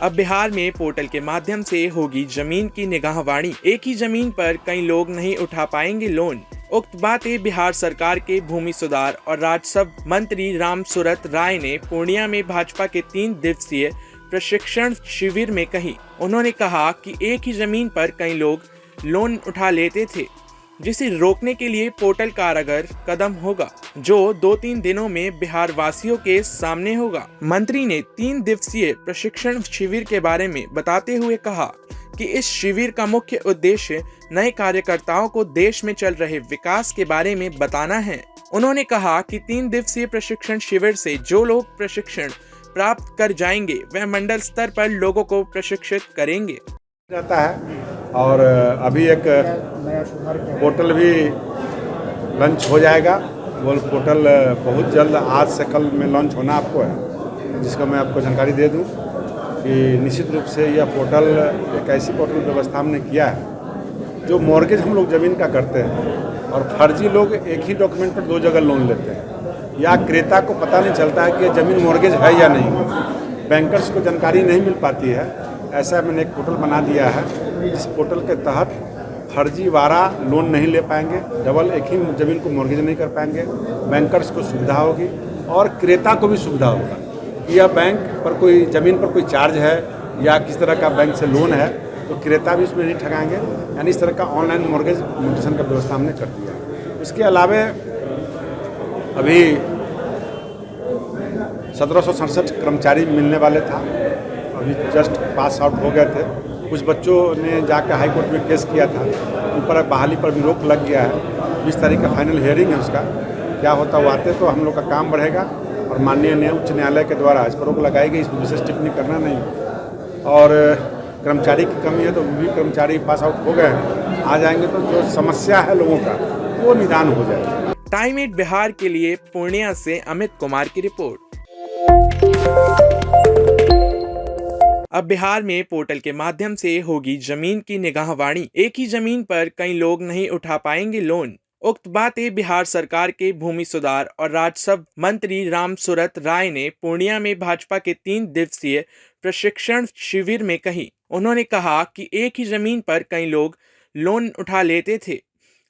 अब बिहार में पोर्टल के माध्यम से होगी जमीन की निगाहवाणी। एक ही जमीन पर कई लोग नहीं उठा पाएंगे लोन। उक्त बातें बिहार सरकार के भूमि सुधार और राजस्व मंत्री रामसूरत राय ने पूर्णिया में भाजपा के 3 दिवसीय प्रशिक्षण शिविर में कही। उन्होंने कहा कि एक ही जमीन पर कई लोग लोन उठा लेते थे, जिसे रोकने के लिए पोर्टल कारगर कदम होगा, जो 2-3 दिनों में बिहार वासियों के सामने होगा। मंत्री ने 3 दिवसीय प्रशिक्षण शिविर के बारे में बताते हुए कहा कि इस शिविर का मुख्य उद्देश्य नए कार्यकर्ताओं को देश में चल रहे विकास के बारे में बताना है। उन्होंने कहा कि 3 दिवसीय प्रशिक्षण शिविर से जो लोग प्रशिक्षण प्राप्त कर जाएंगे वह मंडल स्तर पर लोगों को प्रशिक्षित करेंगे जाता है। और अभी एक पोर्टल भी लॉन्च हो जाएगा। वो पोर्टल बहुत जल्द आज से कल में लॉन्च होना आपको है, जिसका मैं आपको जानकारी दे दूं कि निश्चित रूप से यह पोर्टल एक ऐसी पोर्टल व्यवस्था हमने किया है जो मॉर्गेज हम लोग ज़मीन का करते हैं और फर्जी लोग एक ही डॉक्यूमेंट पर 2 जगह लोन लेते हैं, या क्रेता को पता नहीं चलता है कि ये ज़मीन मॉर्गेज है या नहीं, बैंकर्स को जानकारी नहीं मिल पाती है। ऐसा मैंने एक पोर्टल बना दिया है। इस पोर्टल के तहत फर्जीवाड़ा लोन नहीं ले पाएंगे, डबल एक ही ज़मीन को मॉर्गेज नहीं कर पाएंगे, बैंकर्स को सुविधा होगी और क्रेता को भी सुविधा होगा कि यह बैंक पर कोई ज़मीन पर कोई चार्ज है या किस तरह का बैंक से लोन है, तो क्रेता भी इसमें नहीं ठगाएंगे। यानी इस तरह का ऑनलाइन मॉर्गेज म्यूटेशन का व्यवस्था हमने कर दिया है। इसके अलावा अभी 1767 कर्मचारी मिलने वाले था, अभी जस्ट पास आउट हो गए थे। कुछ बच्चों ने जाकर हाई कोर्ट में केस किया था, उन पर बहाली पर भी रोक लग गया है। 20 तारीख का फाइनल हियरिंग है उसका, क्या होता वो आते तो हम लोग का काम बढ़ेगा और माननीय उच्च न्यायालय के द्वारा इस पर रोक लगाई गई। इसमें विशेष टिप्पणी करना नहीं। और कर्मचारी की कमी है तो वो भी कर्मचारी पास आउट हो गए हैं, आ जाएंगे तो जो समस्या है लोगों का वो निदान हो जाएगा। टाइम 8 बिहार के लिए पूर्णिया से अमित कुमार की रिपोर्ट। अब बिहार में पोर्टल के माध्यम से होगी जमीन की निगाहवाणी। एक ही जमीन पर कई लोग नहीं उठा पाएंगे लोन। उक्त बातें बिहार सरकार के भूमि सुधार और राजस्व मंत्री रामसूरत राय ने पूर्णिया में भाजपा के 3 दिवसीय प्रशिक्षण शिविर में कही। उन्होंने कहा कि एक ही जमीन पर कई लोग लोन उठा लेते थे,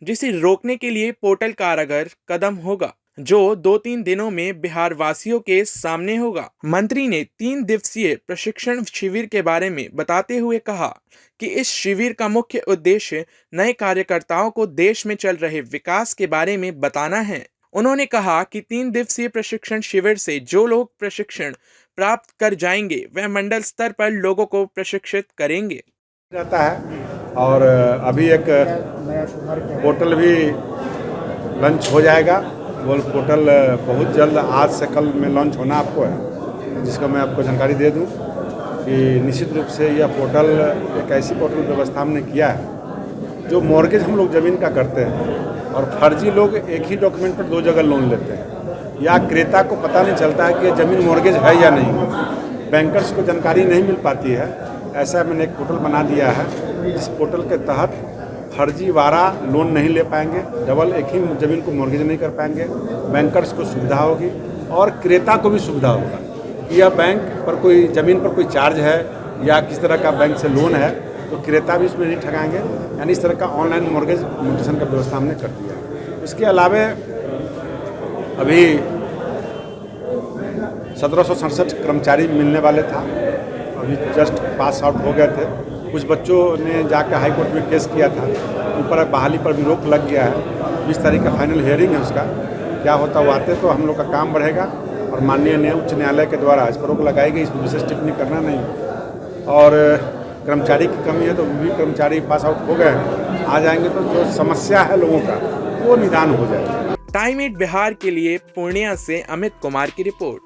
जिसे रोकने के लिए पोर्टल कारगर कदम होगा, जो 2-3 दिनों में बिहार वासियों के सामने होगा। मंत्री ने 3 दिवसीय प्रशिक्षण शिविर के बारे में बताते हुए कहा कि इस शिविर का मुख्य उद्देश्य नए कार्यकर्ताओं को देश में चल रहे विकास के बारे में बताना है। उन्होंने कहा कि 3 दिवसीय प्रशिक्षण शिविर से जो लोग प्रशिक्षण प्राप्त कर जाएंगे वह मंडल स्तर पर लोगों को प्रशिक्षित करेंगे जाता है। और अभी एक पोर्टल भी लॉन्च हो जाएगा। वो पोर्टल बहुत जल्द आज से कल में लॉन्च होना आपको है, जिसका मैं आपको जानकारी दे दूं कि निश्चित रूप से यह पोर्टल एक ऐसी पोर्टल व्यवस्था हमने किया है जो मॉर्गेज हम लोग ज़मीन का करते हैं और फर्जी लोग एक ही डॉक्यूमेंट पर 2 जगह लोन लेते हैं, या क्रेता को पता नहीं चलता है कि ये ज़मीन मॉर्गेज है या नहीं, बैंकर्स को जानकारी नहीं मिल पाती है। ऐसा मैंने एक पोर्टल बना दिया है। इस पोर्टल के तहत फर्जीवाड़ा लोन नहीं ले पाएंगे, डबल एक ही ज़मीन को मॉर्गेज नहीं कर पाएंगे, बैंकर्स को सुविधा होगी और क्रेता को भी सुविधा होगा कि यह बैंक पर कोई ज़मीन पर कोई चार्ज है या किस तरह का बैंक से लोन है, तो क्रेता भी इसमें नहीं ठगाएंगे। यानी इस तरह का ऑनलाइन मॉर्गेज म्यूटेशन का व्यवस्था हमने कर दिया है। इसके अलावा अभी 1767 कर्मचारी मिलने वाले था, अभी जस्ट पास आउट हो गए थे। कुछ बच्चों ने जाकर हाई कोर्ट में केस किया था, उन पर बहाली पर भी रोक लग गया है। 20 तारीख का फाइनल हियरिंग है उसका, क्या होता वो आते तो हम लोग का काम बढ़ेगा और माननीय उच्च न्यायालय के द्वारा इस पर रोक लगाई गई। इसमें विशेष टिप्पणी करना नहीं। और कर्मचारी की कमी है तो वो भी कर्मचारी पास आउट हो गए हैं, आ जाएंगे तो जो समस्या है लोगों का वो निदान हो जाएगा। टाइम 8 बिहार के लिए पूर्णिया से अमित कुमार की रिपोर्ट।